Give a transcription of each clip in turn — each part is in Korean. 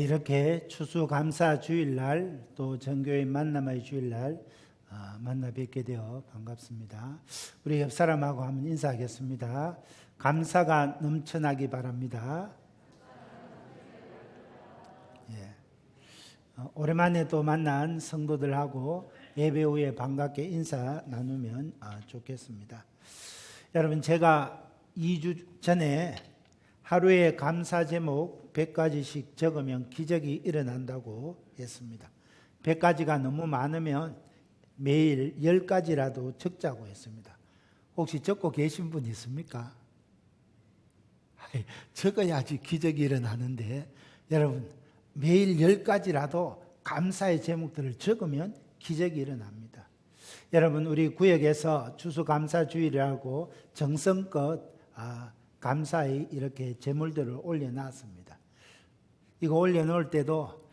이렇게 추수감사 주일날 또 전교인 만남의 주일날 만나 뵙게 되어 반갑습니다. 우리 옆 사람하고 한번 인사하겠습니다. 감사가 넘쳐나기 바랍니다. 오랜만에 또 만난 성도들하고 예배 후에 반갑게 인사 나누면 좋겠습니다. 여러분, 제가 2주 전에 하루에 감사 제목 100가지씩 적으면 기적이 일어난다고 했습니다. 100가지가 너무 많으면 매일 10가지라도 적자고 했습니다. 혹시 적고 계신 분 있습니까? 적어야지 기적이 일어나는데, 여러분, 매일 10가지라도 감사의 제목들을 적으면 기적이 일어납니다. 여러분, 우리 구역에서 추수감사주일이라고 정성껏 감사의 이렇게 제물들을 올려놨습니다. 이거 올려놓을 때도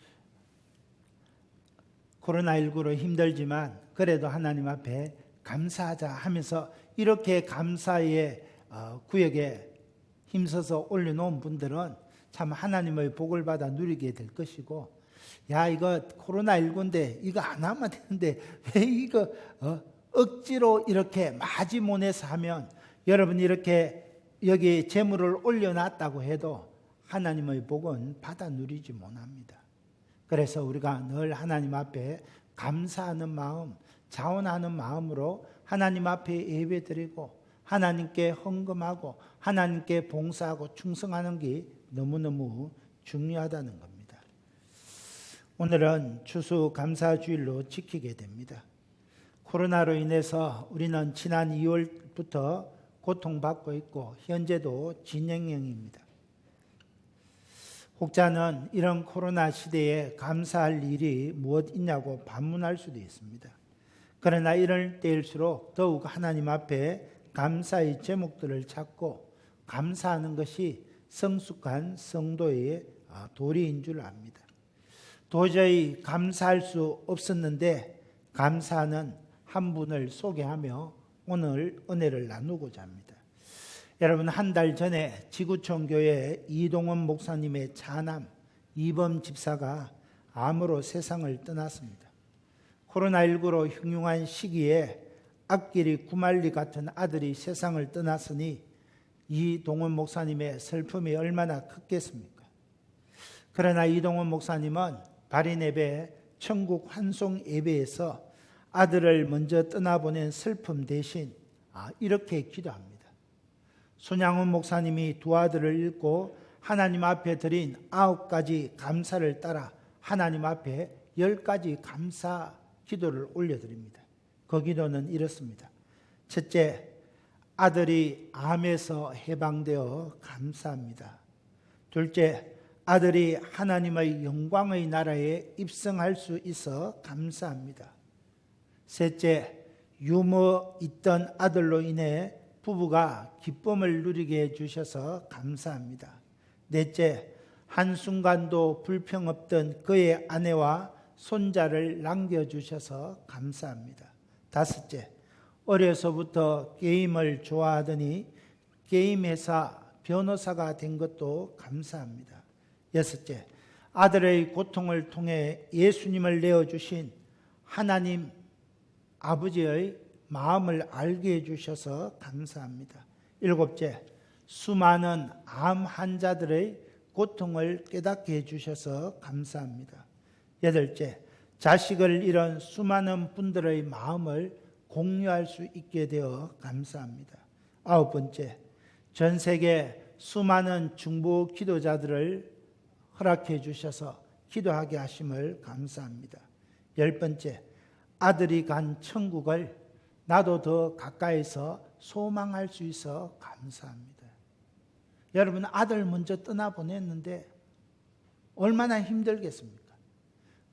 코로나19로 힘들지만 그래도 하나님 앞에 감사하자 하면서 이렇게 감사의 구역에 힘써서 올려놓은 분들은 참 하나님의 복을 받아 누리게 될 것이고, 야, 이거 코로나19인데 이거 안 하면 되는데 왜 이거 억지로 이렇게 마지못해서 하면, 여러분, 이렇게 여기 재물을 올려놨다고 해도 하나님의 복은 받아 누리지 못합니다. 그래서 우리가 늘 하나님 앞에 감사하는 마음, 자원하는 마음으로 하나님 앞에 예배드리고 하나님께 헌금하고 하나님께 봉사하고 충성하는 게 너무너무 중요하다는 겁니다. 오늘은 추수감사주일로 지키게 됩니다. 코로나로 인해서 우리는 지난 2월부터 고통받고 있고 현재도 진행형입니다. 혹자는 이런 코로나 시대에 감사할 일이 무엇 있냐고 반문할 수도 있습니다. 그러나 이럴 때일수록 더욱 하나님 앞에 감사의 제목들을 찾고 감사하는 것이 성숙한 성도의 도리인 줄 압니다. 도저히 감사할 수 없었는데 감사하는 한 분을 소개하며 오늘 은혜를 나누고자 합니다. 여러분, 한 달 전에 지구촌 교회 이동원 목사님의 차남 이범 집사가 암으로 세상을 떠났습니다. 코로나19로 흉흉한 시기에 앞길이 구말리 같은 아들이 세상을 떠났으니 이동원 목사님의 슬픔이 얼마나 컸겠습니까? 그러나 이동원 목사님은 발인 예배, 천국 환송 예배에서 아들을 먼저 떠나보낸 슬픔 대신 이렇게 기도합니다. 손양훈 목사님이 두 아들을 잃고 하나님 앞에 드린 9가지 감사를 따라 하나님 앞에 10가지 감사 기도를 올려드립니다. 그 기도는 이렇습니다. 첫째, 아들이 암에서 해방되어 감사합니다. 둘째, 아들이 하나님의 영광의 나라에 입성할 수 있어 감사합니다. 셋째, 유머 있던 아들로 인해 부부가 기쁨을 누리게 해주셔서 감사합니다. 넷째, 한순간도 불평 없던 그의 아내와 손자를 남겨주셔서 감사합니다. 다섯째, 어려서부터 게임을 좋아하더니 게임회사 변호사가 된 것도 감사합니다. 여섯째, 아들의 고통을 통해 예수님을 내어주신 하나님 아버지의 마음을 알게 해주셔서 감사합니다. 일곱째, 수많은 암 환자들의 고통을 깨닫게 해주셔서 감사합니다. 여덟째, 자식을 잃은 수많은 분들의 마음을 공유할 수 있게 되어 감사합니다. 아홉 번째, 전 세계 수많은 중보 기도자들을 허락해 주셔서 기도하게 하심을 감사합니다. 열 번째, 아들이 간 천국을 나도 더 가까이서 소망할 수 있어 감사합니다. 여러분, 아들 먼저 떠나보냈는데 얼마나 힘들겠습니까?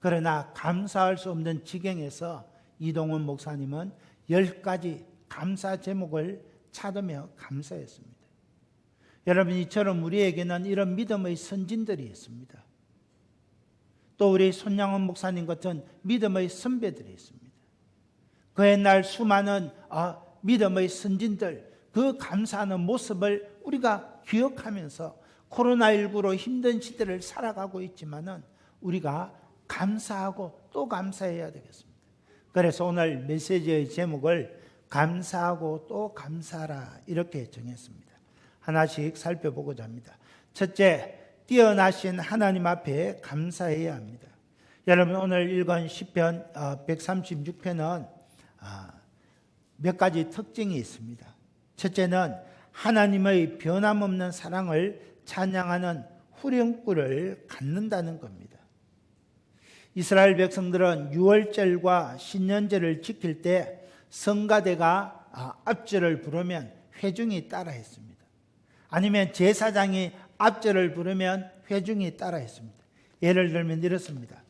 그러나 감사할 수 없는 지경에서 이동원 목사님은 10가지 감사 제목을 찾으며 감사했습니다. 여러분, 이처럼 우리에게는 이런 믿음의 선진들이 있습니다. 또 우리 손양원 목사님 같은 믿음의 선배들이 있습니다. 그 옛날 수많은 믿음의 선진들, 그 감사하는 모습을 우리가 기억하면서 코로나19로 힘든 시대를 살아가고 있지만은 우리가 감사하고 또 감사해야 되겠습니다. 그래서 오늘 메시지의 제목을 감사하고 또 감사하라 이렇게 정했습니다. 하나씩 살펴보고자 합니다. 첫째, 뛰어나신 하나님 앞에 감사해야 합니다. 여러분 오늘 읽은 시편 136편은 몇 가지 특징이 있습니다. 첫째는 하나님의 변함없는 사랑을 찬양하는 후렴구를 갖는다는 겁니다. 이스라엘 백성들은 유월절과 신년절을 지킬 때 성가대가 앞절을 부르면 회중이 따라했습니다. 아니면 제사장이 앞절을 부르면 회중이 따라했습니다. 예를 들면 이렇습니다.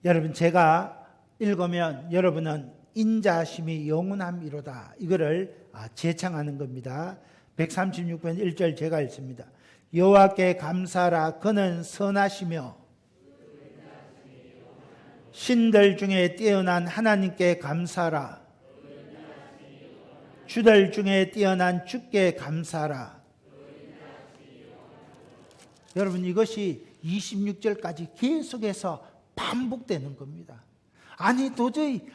여러분 제가 읽으면 여러분은 인자심이 영원함이로다 이거를 제창하는 겁니다. 136편 1절 제가 읽습니다. 여호와께 감사하라 그는 선하시며 신들 중에 뛰어난 하나님께 감사하라 주들 중에 뛰어난 주께 감사하라. 여러분 이것이 26절까지 계속해서 반복되는 겁니다. 아니 도저히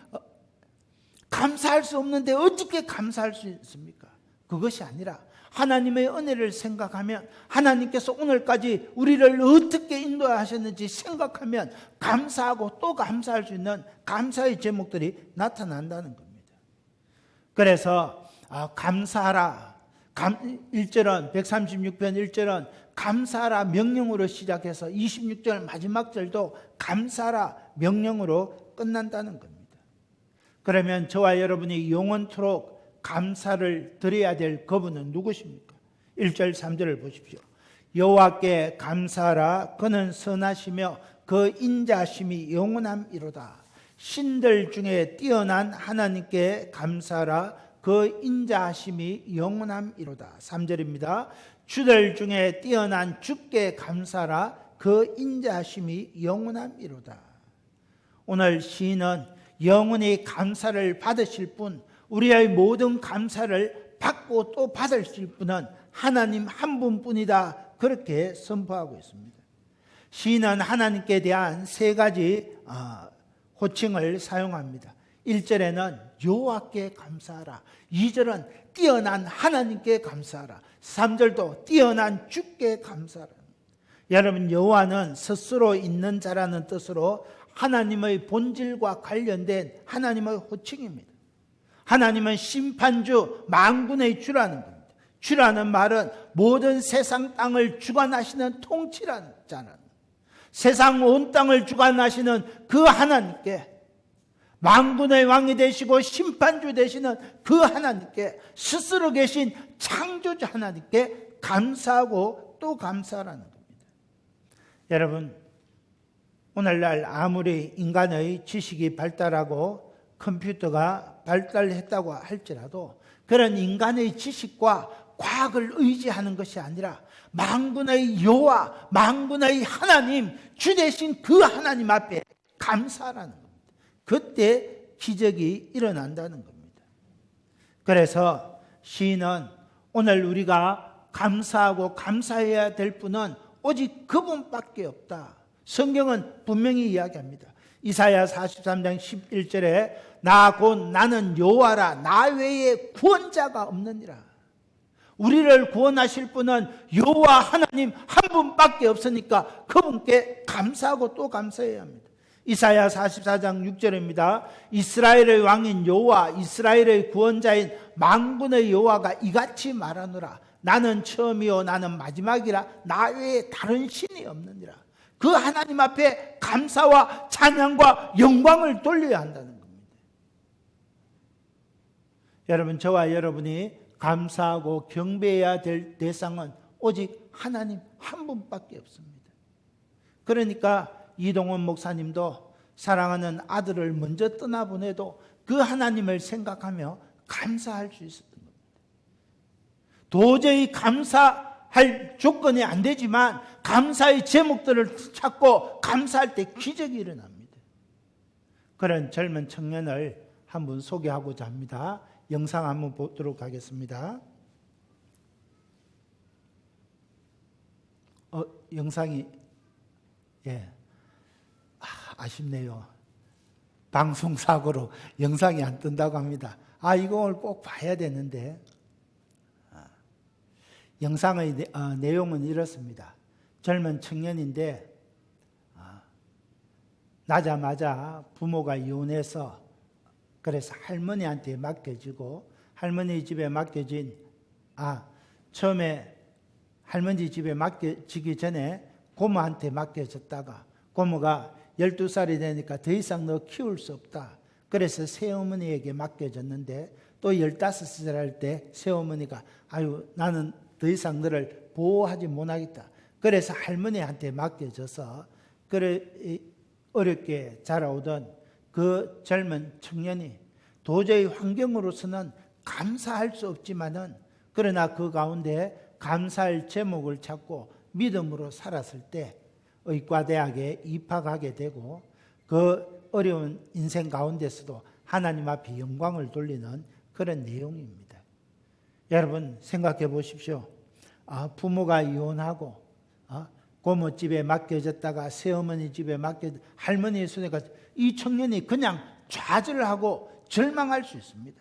감사할 수 없는데 어떻게 감사할 수 있습니까? 그것이 아니라 하나님의 은혜를 생각하면 하나님께서 오늘까지 우리를 어떻게 인도하셨는지 생각하면 감사하고 또 감사할 수 있는 감사의 제목들이 나타난다는 겁니다. 그래서 감사하라 1절은 136편 1절은 감사하라 명령으로 시작해서 26절 마지막 절도 감사하라 명령으로 끝난다는 겁니다. 그러면 저와 여러분이 영원토록 감사를 드려야 될 그분은 누구십니까? 1절 3절을 보십시오. 여호와께 감사하라 그는 선하시며 그 인자심이 영원함이로다. 신들 중에 뛰어난 하나님께 감사하라 그 인자심이 영원함이로다. 3절입니다. 주들 중에 뛰어난 주께 감사하라 그 인자심이 영원함이로다. 오늘 시인은 영원히 감사를 받으실 분, 우리의 모든 감사를 받고 또 받으실 분은 하나님 한 분뿐이다 그렇게 선포하고 있습니다. 시인은 하나님께 대한 세 가지 호칭을 사용합니다. 1절에는 여호와께 감사하라, 2절은 뛰어난 하나님께 감사하라, 3절도 뛰어난 주께 감사하라. 여러분 여호와는 스스로 있는 자라는 뜻으로 하나님의 본질과 관련된 하나님의 호칭입니다. 하나님은 심판주, 만군의 주라는 겁니다. 주라는 말은 모든 세상 땅을 주관하시는 통치라는 자는, 세상 온 땅을 주관하시는 그 하나님께, 만군의 왕이 되시고 심판주 되시는 그 하나님께, 스스로 계신 창조주 하나님께 감사하고 또 감사하라는 겁니다. 여러분 오늘날 아무리 인간의 지식이 발달하고 컴퓨터가 발달했다고 할지라도 그런 인간의 지식과 과학을 의지하는 것이 아니라 만군의 여호와, 만군의 하나님, 주 되신 그 하나님 앞에 감사하라는 겁니다. 그때 기적이 일어난다는 겁니다. 그래서 시인은 오늘 우리가 감사하고 감사해야 될 분은 오직 그분밖에 없다. 성경은 분명히 이야기합니다. 이사야 43장 11절에 나 곧 나는 여호와라 나 외에 구원자가 없느니라. 우리를 구원하실 분은 여호와 하나님 한 분밖에 없으니까 그분께 감사하고 또 감사해야 합니다. 이사야 44장 6절입니다. 이스라엘의 왕인 여호와, 이스라엘의 구원자인 만군의 여호와가 이같이 말하노라. 나는 처음이요 나는 마지막이라 나 외에 다른 신이 없느니라. 그 하나님 앞에 감사와 찬양과 영광을 돌려야 한다는 겁니다. 여러분 저와 여러분이 감사하고 경배해야 될 대상은 오직 하나님 한 분밖에 없습니다. 그러니까 이동원 목사님도 사랑하는 아들을 먼저 떠나보내도 그 하나님을 생각하며 감사할 수 있었던 겁니다. 도저히 감사할 조건이 안 되지만 감사의 제목들을 찾고 감사할 때 기적이 일어납니다. 그런 젊은 청년을 한번 소개하고자 합니다. 영상 한번 보도록 하겠습니다. 영상이 예, 아쉽네요. 방송사고로 영상이 안 뜬다고 합니다. 이걸 꼭 봐야 되는데 영상의 내용은 이렇습니다. 젊은 청년인데 나자마자 부모가 이혼해서 그래서 할머니한테 맡겨지고 할머니 집에 맡겨진 처음에 할머니 집에 맡겨지기 전에 고모한테 맡겨졌다가 고모가 12살이 되니까 더 이상 너 키울 수 없다. 그래서 새어머니에게 맡겨졌는데 또 15살 할 때 새어머니가 나는 더 이상 너를 보호하지 못하겠다. 그래서 할머니한테 맡겨져서 어렵게 자라오던 그 젊은 청년이 도저히 환경으로서는 감사할 수 없지만은 그러나 그 가운데 감사할 제목을 찾고 믿음으로 살았을 때 의과대학에 입학하게 되고 그 어려운 인생 가운데서도 하나님 앞에 영광을 돌리는 그런 내용입니다. 여러분 생각해 보십시오. 부모가 이혼하고 고모 집에 맡겨졌다가 새어머니 집에 할머니의 손에 가서 이 청년이 그냥 좌절하고 절망할 수 있습니다.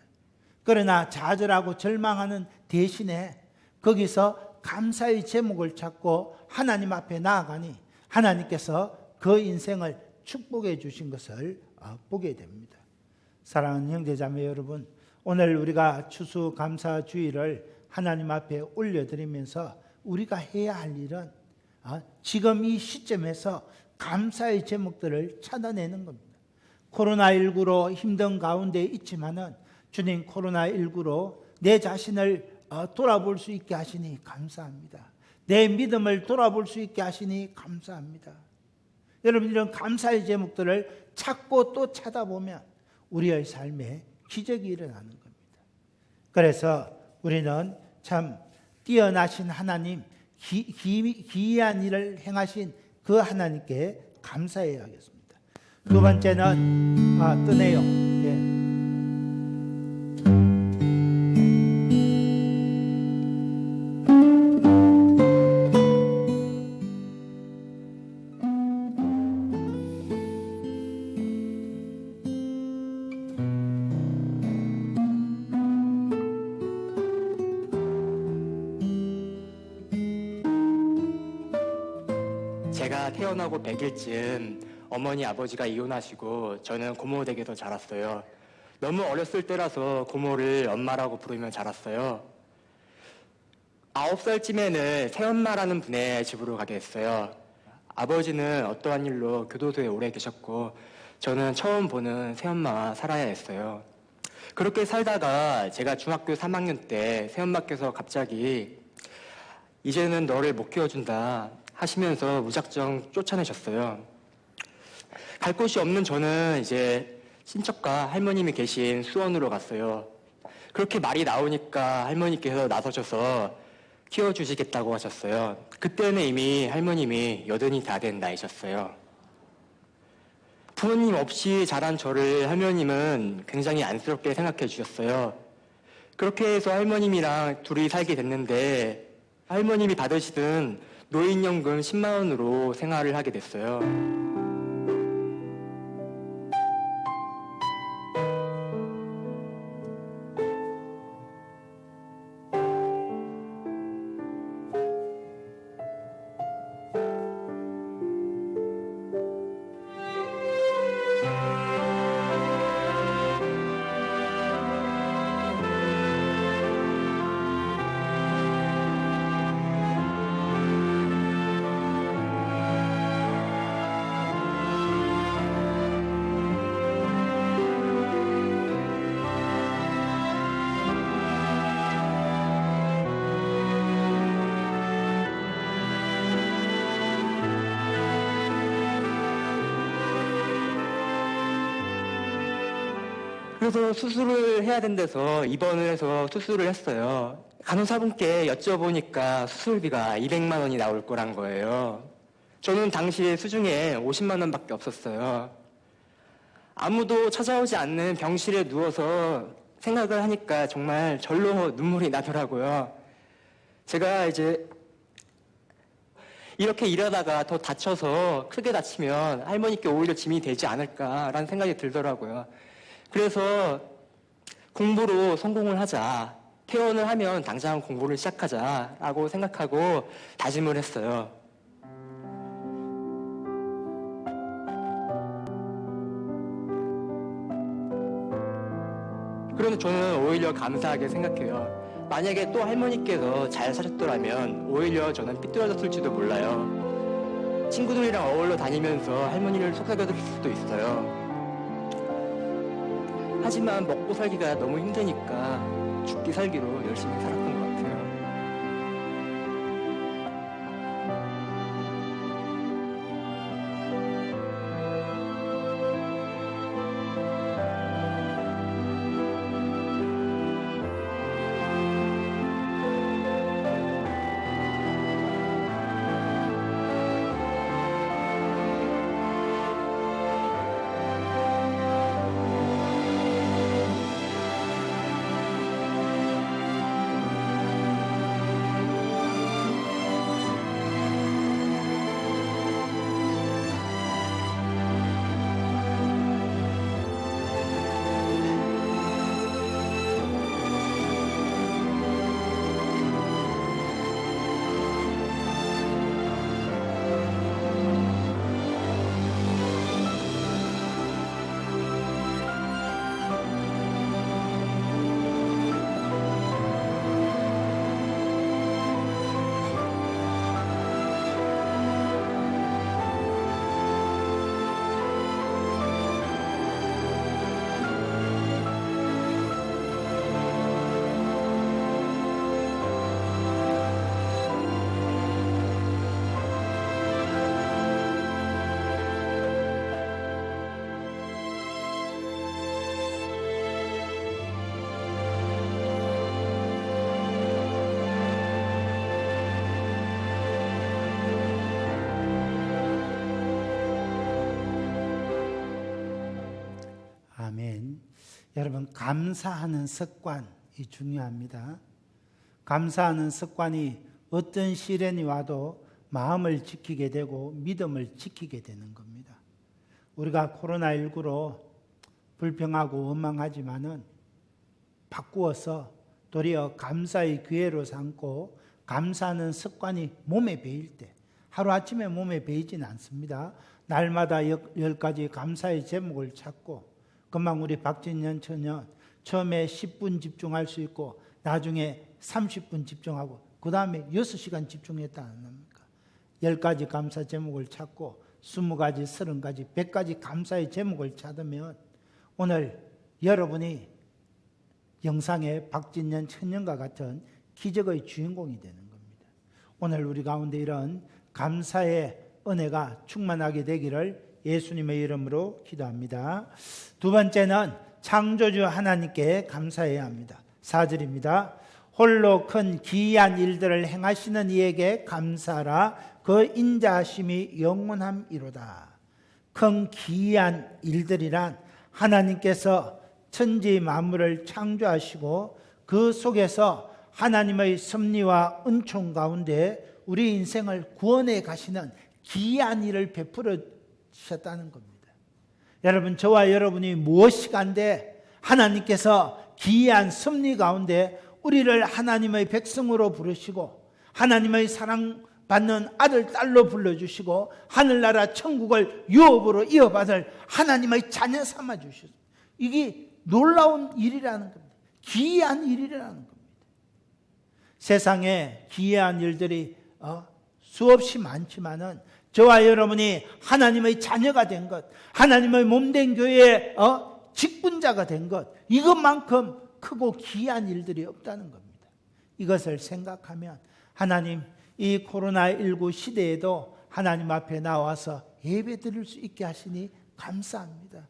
그러나 좌절하고 절망하는 대신에 거기서 감사의 제목을 찾고 하나님 앞에 나아가니 하나님께서 그 인생을 축복해 주신 것을 보게 됩니다. 사랑하는 형제자매 여러분, 오늘 우리가 추수감사주의를 하나님 앞에 올려드리면서 우리가 해야 할 일은 지금 이 시점에서 감사의 제목들을 찾아내는 겁니다. 코로나19로 힘든 가운데 있지만은 주님 코로나19로 내 자신을 돌아볼 수 있게 하시니 감사합니다. 내 믿음을 돌아볼 수 있게 하시니 감사합니다. 여러분 이런 감사의 제목들을 찾고 또 찾아보면 우리의 삶에 기적이 일어나는 겁니다. 그래서 우리는 참 뛰어나신 하나님, 기이한 일을 행하신 그 하나님께 감사해야 하겠습니다. 두 번째는 뜨네요. 예. 제가 태어나고 100일쯤 어머니 아버지가 이혼하시고 저는 고모 댁에서 자랐어요. 너무 어렸을 때라서 고모를 엄마라고 부르며 자랐어요. 9살쯤에는 새엄마라는 분의 집으로 가게 됐어요. 아버지는 어떠한 일로 교도소에 오래 계셨고 저는 처음 보는 새엄마와 살아야 했어요. 그렇게 살다가 제가 중학교 3학년 때 새엄마께서 갑자기 이제는 너를 못 키워준다 하시면서 무작정 쫓아내셨어요. 갈 곳이 없는 저는 이제 친척과 할머님이 계신 수원으로 갔어요. 그렇게 말이 나오니까 할머니께서 나서셔서 키워주시겠다고 하셨어요. 그때는 이미 할머님이 80이 다 된 나이셨어요. 부모님 없이 자란 저를 할머님은 굉장히 안쓰럽게 생각해 주셨어요. 그렇게 해서 할머님이랑 둘이 살게 됐는데 할머님이 받으시던 노인연금 10만 원으로 생활을 하게 됐어요. 그래서 수술을 해야 된대서 입원을 해서 수술을 했어요. 간호사분께 여쭤보니까 수술비가 200만 원이 나올 거란 거예요. 저는 당시에 수중에 50만 원밖에 없었어요. 아무도 찾아오지 않는 병실에 누워서 생각을 하니까 정말 절로 눈물이 나더라고요. 제가 이제 이렇게 일하다가 더 다쳐서 크게 다치면 할머니께 오히려 짐이 되지 않을까라는 생각이 들더라고요. 그래서 공부로 성공을 하자. 퇴원을 하면 당장 공부를 시작하자라고 생각하고 다짐을 했어요. 그런데 저는 오히려 감사하게 생각해요. 만약에 또 할머니께서 잘 사셨더라면 오히려 저는 삐뚤어졌을지도 몰라요. 친구들이랑 어울러 다니면서 할머니를 속삭여드릴 수도 있어요. 하지만 먹고 살기가 너무 힘드니까 죽기 살기로 열심히 살았던 것 같아요. 아멘. 여러분, 감사하는 습관이 중요합니다. 감사하는 습관이 어떤 시련이 와도 마음을 지키게 되고 믿음을 지키게 되는 겁니다. 우리가 코로나19로 불평하고 원망하지만은 바꾸어서 도리어 감사의 기회로 삼고 감사하는 습관이 몸에 배일 때, 하루아침에 몸에 배이진 않습니다. 날마다 10가지 감사의 제목을 찾고, 금방 우리 박진년 처녀 처음에 10분 집중할 수 있고 나중에 30분 집중하고 그 다음에 6시간 집중했다 안 합니까? 10가지 감사 제목을 찾고 20가지, 30가지, 100가지 감사의 제목을 찾으면 오늘 여러분이 영상의 박진년 처녀과 같은 기적의 주인공이 되는 겁니다. 오늘 우리 가운데 이런 감사의 은혜가 충만하게 되기를 예수님의 이름으로 기도합니다. 두 번째는 창조주 하나님께 감사해야 합니다. 4절입니다. 홀로 큰 기이한 일들을 행하시는 이에게 감사하라. 그 인자하심이 영원함이로다. 큰 기이한 일들이란 하나님께서 천지 만물을 창조하시고 그 속에서 하나님의 섭리와 은총 가운데 우리 인생을 구원해 가시는 기이한 일을 베풀어 주셨다는 겁니다. 여러분, 저와 여러분이 무엇이 간데 하나님께서 기이한 섭리 가운데 우리를 하나님의 백성으로 부르시고 하나님의 사랑받는 아들, 딸로 불러주시고 하늘나라 천국을 유업으로 이어받을 하나님의 자녀 삼아주셨습니다. 이게 놀라운 일이라는 겁니다. 기이한 일이라는 겁니다. 세상에 기이한 일들이 수없이 많지만은 저와 여러분이 하나님의 자녀가 된 것, 하나님의 몸된 교회의 직분자가 된 것, 이것만큼 크고 기이한 일들이 없다는 겁니다. 이것을 생각하면 하나님, 이 코로나19 시대에도 하나님 앞에 나와서 예배 드릴 수 있게 하시니 감사합니다.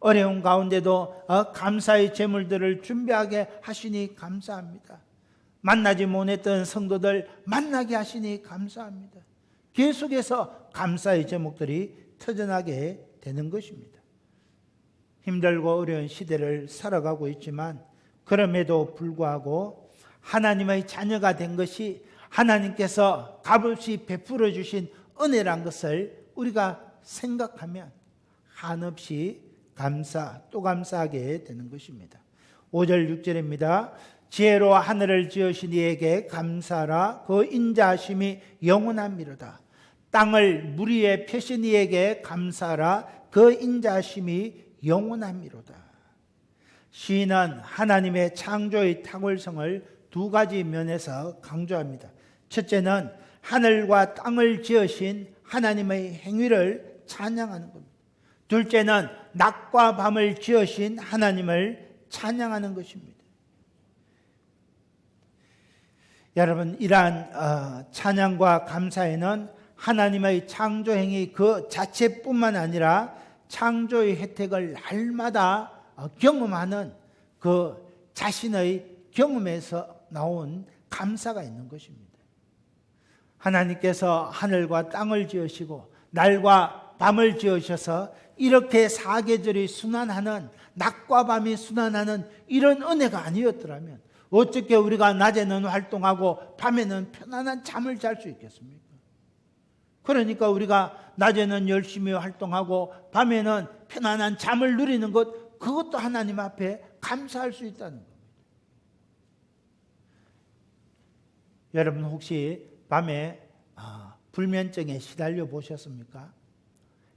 어려운 가운데도 감사의 제물들을 준비하게 하시니 감사합니다. 만나지 못했던 성도들 만나게 하시니 감사합니다. 계속해서 감사의 제목들이 터져나게 되는 것입니다. 힘들고 어려운 시대를 살아가고 있지만 그럼에도 불구하고 하나님의 자녀가 된 것이 하나님께서 값없이 베풀어 주신 은혜란 것을 우리가 생각하면 한없이 또 감사하게 되는 것입니다. 5절 6절입니다. 지혜로 하늘을 지으신 이에게 감사하라. 그 인자하심이 영원함이로다. 땅을 물 위에 펴신 이에게 감사하라. 그 인자하심이 영원함이로다. 시인은 하나님의 창조의 탁월성을 두 가지 면에서 강조합니다. 첫째는 하늘과 땅을 지으신 하나님의 행위를 찬양하는 겁니다. 둘째는 낮과 밤을 지으신 하나님을 찬양하는 것입니다. 여러분, 이러한 찬양과 감사에는 하나님의 창조행위 그 자체뿐만 아니라 창조의 혜택을 날마다 경험하는 그 자신의 경험에서 나온 감사가 있는 것입니다. 하나님께서 하늘과 땅을 지으시고 날과 밤을 지으셔서 이렇게 사계절이 순환하는, 낮과 밤이 순환하는 이런 은혜가 아니었더라면 어떻게 우리가 낮에는 활동하고 밤에는 편안한 잠을 잘 수 있겠습니까? 그러니까 우리가 낮에는 열심히 활동하고 밤에는 편안한 잠을 누리는 것, 그것도 하나님 앞에 감사할 수 있다는 겁니다. 여러분 혹시 밤에 불면증에 시달려 보셨습니까?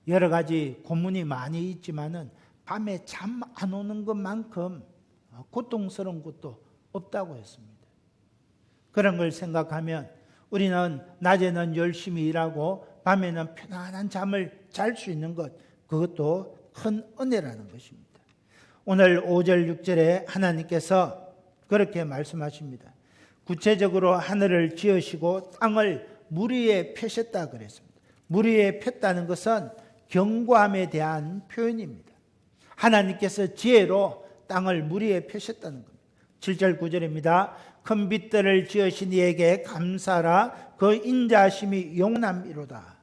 여러 가지 고문이 많이 있지만은 밤에 잠 안 오는 것만큼 고통스러운 것도 없다고 했습니다. 그런 걸 생각하면 우리는 낮에는 열심히 일하고 밤에는 편안한 잠을 잘 수 있는 것, 그것도 큰 은혜라는 것입니다. 오늘 5절 6절에 하나님께서 그렇게 말씀하십니다. 구체적으로 하늘을 지으시고 땅을 물 위에 펴셨다 그랬습니다. 물 위에 폈다는 것은 견고함에 대한 표현입니다. 하나님께서 지혜로 땅을 물 위에 펴셨다는 겁니다. 7절 9절입니다. 큰 빛들을 지으신 이에게 감사하라. 그 인자하심이 영원함이로다.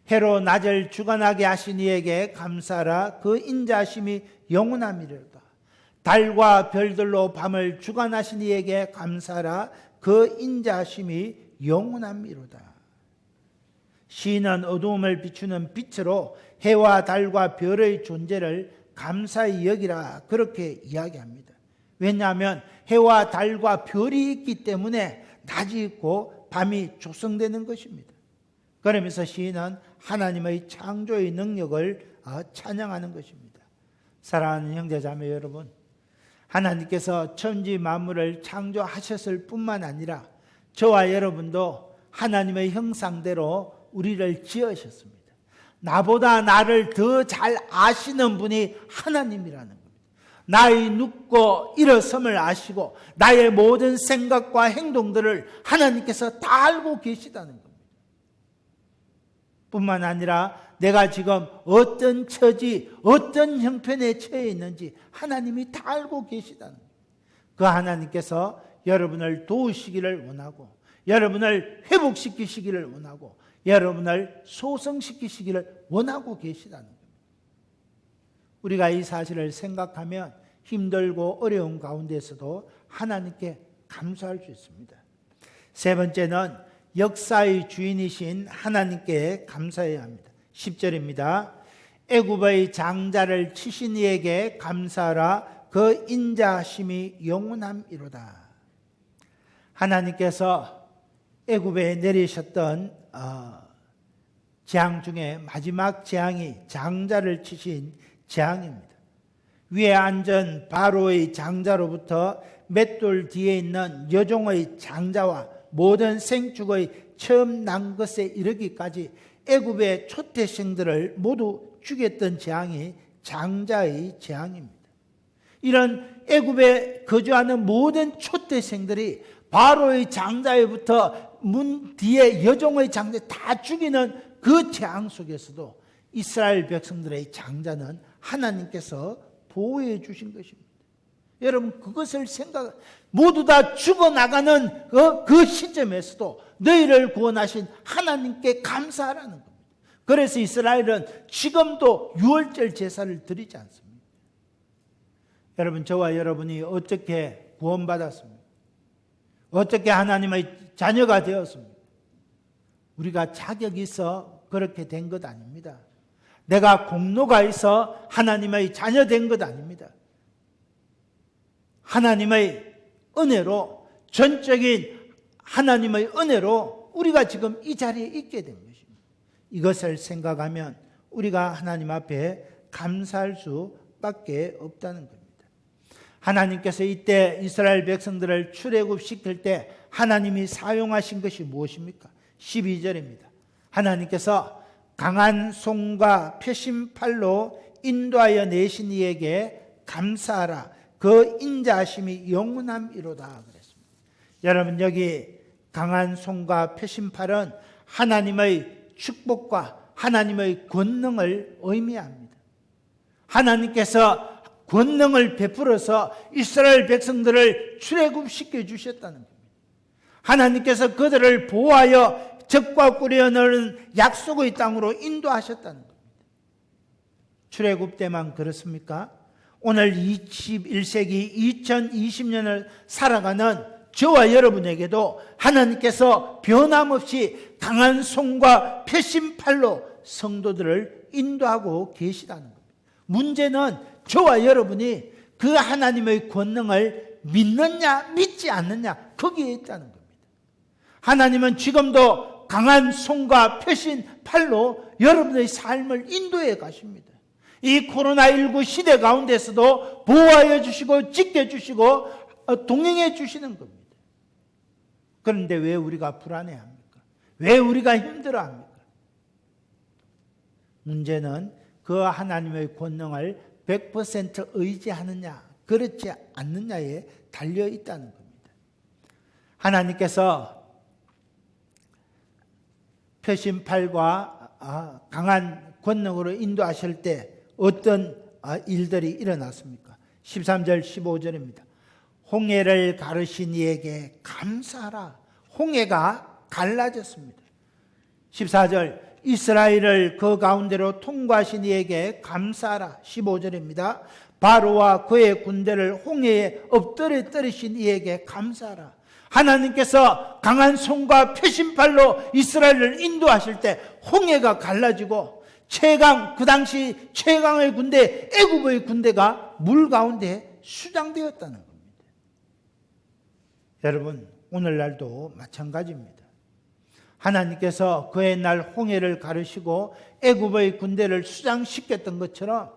해로 낮을 주관하게 하신 이에게 감사하라. 그 인자하심이 영원함이로다. 달과 별들로 밤을 주관하신 이에게 감사하라. 그 인자하심이 영원함이로다. 시인은 어두움을 비추는 빛으로 해와 달과 별의 존재를 감사히 여기라, 그렇게 이야기합니다. 왜냐하면 해와 달과 별이 있기 때문에 낮이 있고 밤이 조성되는 것입니다. 그러면서 시인은 하나님의 창조의 능력을 찬양하는 것입니다. 사랑하는 형제자매 여러분, 하나님께서 천지 만물을 창조하셨을 뿐만 아니라 저와 여러분도 하나님의 형상대로 우리를 지으셨습니다. 나보다 나를 더 잘 아시는 분이 하나님이라는 겁니다. 나의 눕고 일어섬을 아시고 나의 모든 생각과 행동들을 하나님께서 다 알고 계시다는 겁니다. 뿐만 아니라 내가 지금 어떤 처지, 어떤 형편에 처해 있는지 하나님이 다 알고 계시다는 겁니다. 그 하나님께서 여러분을 도우시기를 원하고, 여러분을 회복시키시기를 원하고, 여러분을 소성시키시기를 원하고 계시다는 겁니다. 우리가 이 사실을 생각하면 힘들고 어려운 가운데서도 하나님께 감사할 수 있습니다. 세 번째는 역사의 주인이신 하나님께 감사해야 합니다. 10절입니다. 애굽의 장자를 치신 이에게 감사하라. 그 인자하심이 영원함이로다. 하나님께서 애굽에 내리셨던 재앙 중에 마지막 재앙이 장자를 치신 재앙입니다. 위에 앉은 바로의 장자로부터 맷돌 뒤에 있는 여종의 장자와 모든 생축의 처음 난 것에 이르기까지 애굽의 초태생들을 모두 죽였던 재앙이 장자의 재앙입니다. 이런 애굽에 거주하는 모든 초태생들이 바로의 장자에부터 문 뒤에 여종의 장자 다 죽이는 그 재앙 속에서도 이스라엘 백성들의 장자는 하나님께서 보호해 주신 것입니다. 여러분 그것을 모두 다 죽어나가는 그 시점에서도 너희를 구원하신 하나님께 감사하라는 겁니다. 그래서 이스라엘은 지금도 유월절 제사를 드리지 않습니다. 여러분 저와 여러분이 어떻게 구원받았습니까? 어떻게 하나님의 자녀가 되었습니다. 우리가 자격이 있어 그렇게 된 것 아닙니다. 내가 공로가 있어 하나님의 자녀 된 것 아닙니다. 하나님의 은혜로, 전적인 하나님의 은혜로 우리가 지금 이 자리에 있게 된 것입니다. 이것을 생각하면 우리가 하나님 앞에 감사할 수밖에 없다는 겁니다. 하나님께서 이때 이스라엘 백성들을 출애굽시킬 때 하나님이 사용하신 것이 무엇입니까? 12절입니다. 하나님께서 강한 손과 표심팔로 인도하여 내신 이에게 감사하라. 그 인자하심이 영원함이로다 그랬습니다. 여러분, 여기 강한 손과 표심팔은 하나님의 축복과 하나님의 권능을 의미합니다. 하나님께서 권능을 베풀어서 이스라엘 백성들을 출애굽시켜 주셨다는 겁니다. 하나님께서 그들을 보호하여 적과 꿀에 넣는 약속의 땅으로 인도하셨다는 겁니다. 출애굽 때만 그렇습니까? 오늘 21세기 2020년을 살아가는 저와 여러분에게도 하나님께서 변함없이 강한 손과 표심팔로 성도들을 인도하고 계시다는 겁니다. 문제는 저와 여러분이 그 하나님의 권능을 믿느냐 믿지 않느냐 거기에 있다는 겁니다. 하나님은 지금도 강한 손과 표심팔로 여러분의 삶을 인도해 가십니다. 이 코로나19 시대 가운데서도 보호하여 주시고 지켜주시고 동행해 주시는 겁니다. 그런데 왜 우리가 불안해합니까? 왜 우리가 힘들어합니까? 문제는 그 하나님의 권능을 100% 의지하느냐 그렇지 않느냐에 달려 있다는 겁니다. 하나님께서 표심팔과 강한 권능으로 인도하실 때 어떤 일들이 일어났습니까? 13절 15절입니다. 홍해를 가르신 이에게 감사하라. 홍해가 갈라졌습니다. 14절 이스라엘을 그 가운데로 통과하신 이에게 감사하라. 15절입니다. 바로와 그의 군대를 홍해에 엎드려 떨으신 이에게 감사하라. 하나님께서 강한 손과 표심팔로 이스라엘을 인도하실 때 홍해가 갈라지고 그 당시 최강의 군대, 애굽의 군대가 물 가운데 수장되었다는 겁니다. 여러분, 오늘날도 마찬가지입니다. 하나님께서 그 옛날 홍해를 가르시고 애굽의 군대를 수장시켰던 것처럼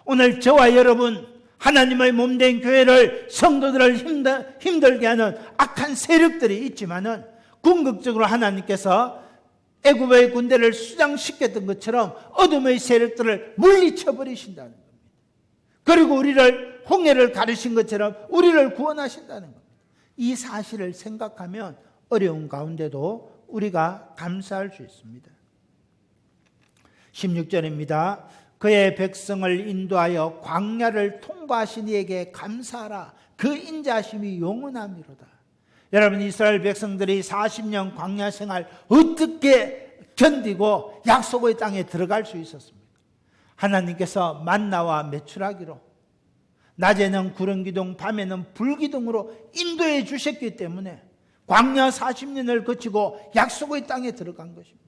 오늘 저와 여러분, 하나님의 몸된 교회를, 성도들을 힘들게 하는 악한 세력들이 있지만은 궁극적으로 하나님께서 애굽의 군대를 수장시켰던 것처럼 어둠의 세력들을 물리쳐 버리신다는 겁니다. 그리고 우리를 홍해를 가르신 것처럼 우리를 구원하신다는 겁니다. 이 사실을 생각하면 어려운 가운데도 우리가 감사할 수 있습니다. 16절입니다. 그의 백성을 인도하여 광야를 통과하신 이에게 감사하라. 그 인자하심이 영원함이로다. 여러분, 이스라엘 백성들이 40년 광야 생활 어떻게 견디고 약속의 땅에 들어갈 수 있었습니까? 하나님께서 만나와 메추라기로, 낮에는 구름기둥, 밤에는 불기둥으로 인도해 주셨기 때문에 광야 40년을 거치고 약속의 땅에 들어간 것입니다.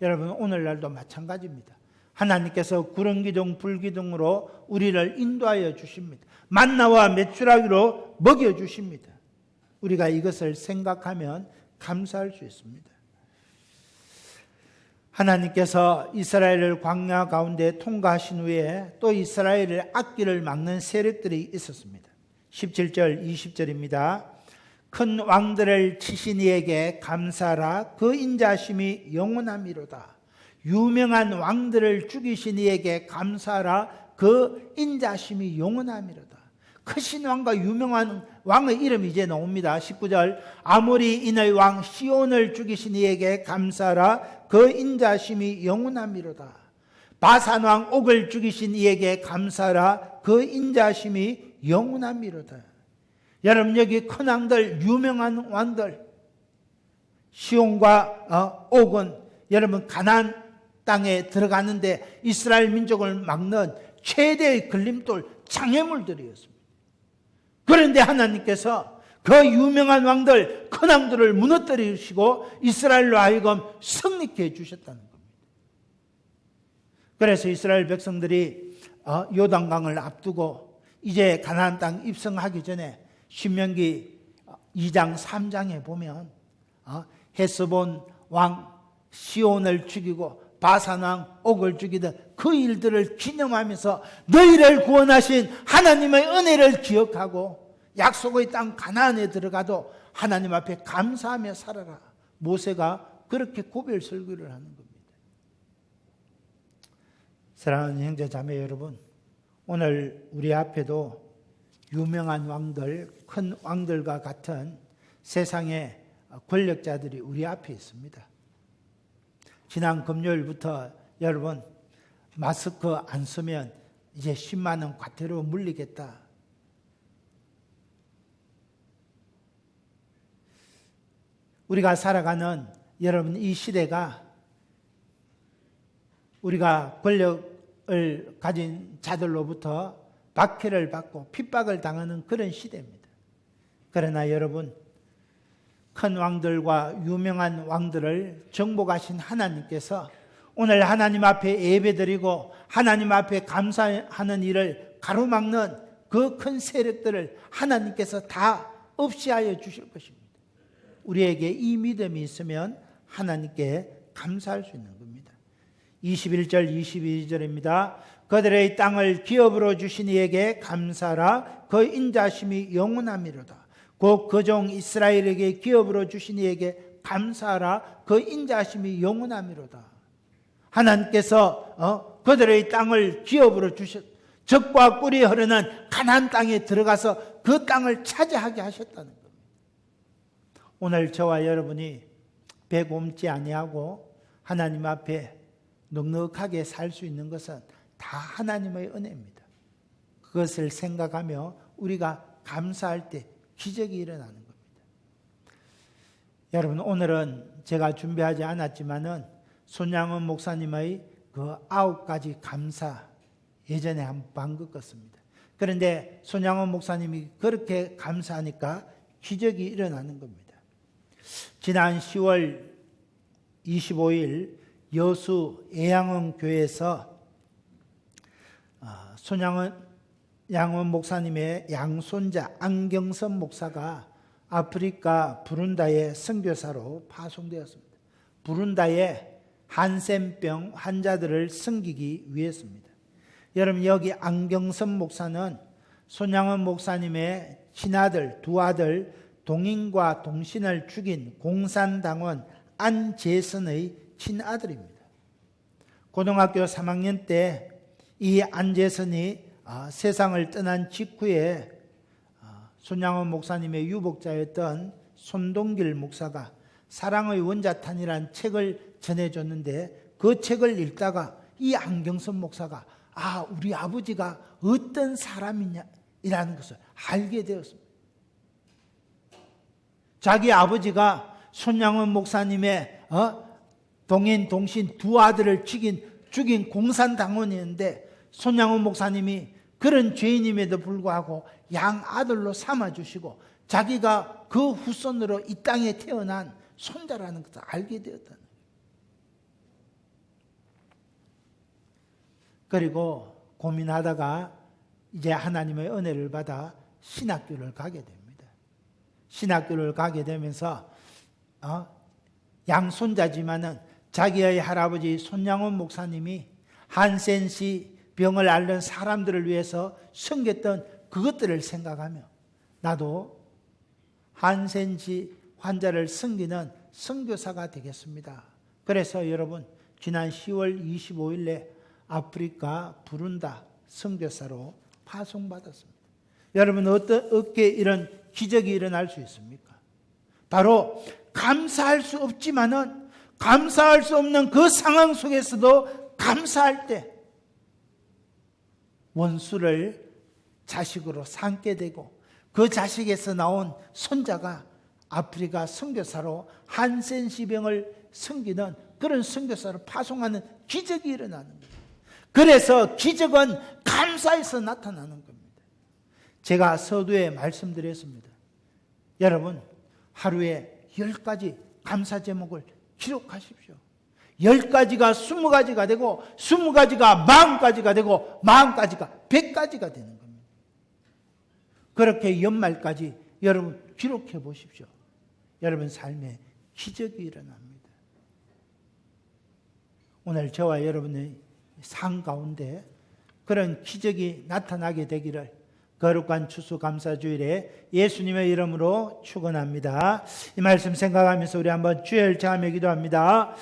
여러분, 오늘날도 마찬가지입니다. 하나님께서 구름기둥, 불기둥으로 우리를 인도하여 주십니다. 만나와 메추라기로 먹여 주십니다. 우리가 이것을 생각하면 감사할 수 있습니다. 하나님께서 이스라엘을 광야 가운데 통과하신 후에 또 이스라엘의 앞길을 막는 세력들이 있었습니다. 17절, 20절입니다. 큰 왕들을 치신 이에게 감사하라. 그 인자심이 영원함이로다. 유명한 왕들을 죽이신 이에게 감사하라. 그 인자심이 영원함이로다. 크신 왕과 유명한 왕의 이름이 이제 나옵니다. 19절 아모리 인의 왕 시온을 죽이신 이에게 감사하라. 그 인자심이 영원함이로다. 바산 왕 옥을 죽이신 이에게 감사하라. 그 인자심이 영원함이로다. 여러분, 여기 큰 왕들, 유명한 왕들, 시온과 옥은 여러분 가나안 땅에 들어가는데 이스라엘 민족을 막는 최대의 걸림돌, 장애물들이었습니다. 그런데 하나님께서 그 유명한 왕들, 큰 왕들을 무너뜨리시고 이스라엘로 하여금 승리케 해주셨다는 겁니다. 그래서 이스라엘 백성들이 요단강을 앞두고 이제 가나안 땅 입성하기 전에 신명기 2장 3장에 보면 헤스본 왕 시온을 죽이고 바산 왕 옥을 죽이던 그 일들을 기념하면서 너희를 구원하신 하나님의 은혜를 기억하고 약속의 땅 가나안에 들어가도 하나님 앞에 감사하며 살아라. 모세가 그렇게 고별 설교를 하는 겁니다. 사랑하는 형제 자매 여러분, 오늘 우리 앞에도 유명한 왕들, 큰 왕들과 같은 세상의 권력자들이 우리 앞에 있습니다. 지난 금요일부터 여러분 마스크 안 쓰면 이제 10만 원 과태료 물리겠다. 우리가 살아가는 여러분 이 시대가 우리가 권력을 가진 자들로부터 박해를 받고 핍박을 당하는 그런 시대입니다. 그러나 여러분 큰 왕들과 유명한 왕들을 정복하신 하나님께서 오늘 하나님 앞에 예배드리고 하나님 앞에 감사하는 일을 가로막는 그 큰 세력들을 하나님께서 다 없이하여 주실 것입니다. 우리에게 이 믿음이 있으면 하나님께 감사할 수 있는 겁니다. 21절 22절입니다. 그들의 땅을 기업으로 주신 이에게 감사라. 그 인자심이 영원함이로다. 곧 그 종 이스라엘에게 기업으로 주신 이에게 감사하라. 그 인자심이 영원함이로다. 하나님께서 그들의 땅을 기업으로 주셨, 젖과 꿀이 흐르는 가나안 땅에 들어가서 그 땅을 차지하게 하셨다는 겁니다. 오늘 저와 여러분이 배 곪지 아니하고 하나님 앞에 넉넉하게 살 수 있는 것은 다 하나님의 은혜입니다. 그것을 생각하며 우리가 감사할 때 기적이 일어나는 겁니다. 여러분 오늘은 제가 준비하지 않았지만은 손양원 목사님의 그 9가지 감사 예전에 한번 겪었습니다. 그런데 손양원 목사님이 그렇게 감사하니까 기적이 일어나는 겁니다. 지난 10월 25일 여수 애양원 교회에서 손양원 목사님의 양손자 안경선 목사가 아프리카 부룬다의 선교사로 파송되었습니다. 부룬다의 한센병 환자들을 섬기기 위해서입니다. 여러분 여기 안경선 목사는 손양원 목사님의 친아들 두 아들 동인과 동신을 죽인 공산당원 안재선의 친아들입니다. 고등학교 3학년 때 이 안재선이 세상을 떠난 직후에 손양원 목사님의 유복자였던 손동길 목사가 사랑의 원자탄이라는 책을 전해줬는데 그 책을 읽다가 이 안경선 목사가 우리 아버지가 어떤 사람이냐라는 것을 알게 되었습니다. 자기 아버지가 손양원 목사님의 동인 동신 두 아들을 죽인 공산당원이었는데 손양원 목사님이 그런 죄인임에도 불구하고 양아들로 삼아주시고 자기가 그 후손으로 이 땅에 태어난 손자라는 것을 알게 되었다는 거예요. 그리고 고민하다가 이제 하나님의 은혜를 받아 신학교를 가게 됩니다. 신학교를 가게 되면서 양손자지만은 자기의 할아버지 손양원 목사님이 한센시 병을 앓는 사람들을 위해서 섬겼던 그것들을 생각하며 나도 한센시 환자를 섬기는 선교사가 되겠습니다. 그래서 여러분 지난 10월 25일에 아프리카 부룬다 선교사로 파송받았습니다. 여러분 어떻게 이런 기적이 일어날 수 있습니까? 바로 감사할 수 없지만은 감사할 수 없는 그 상황 속에서도 감사할 때 원수를 자식으로 삼게 되고 그 자식에서 나온 손자가 아프리카 선교사로 한센시병을 섬기는 그런 선교사로 파송하는 기적이 일어나는 거예요. 그래서 기적은 감사에서 나타나는 겁니다. 제가 서두에 말씀드렸습니다. 여러분 하루에 10가지 감사 제목을 기록하십시오. 10가지가 20가지가 되고 20가지가 40가지가 되고 40가지가 100가지가 되는 겁니다. 그렇게 연말까지 여러분 기록해 보십시오. 여러분 삶에 기적이 일어납니다. 오늘 저와 여러분의 삶 가운데 그런 기적이 나타나게 되기를 거룩한 추수감사주일에 예수님의 이름으로 축원합니다. 이 말씀 생각하면서 우리 한번 주일 자매 기도합니다.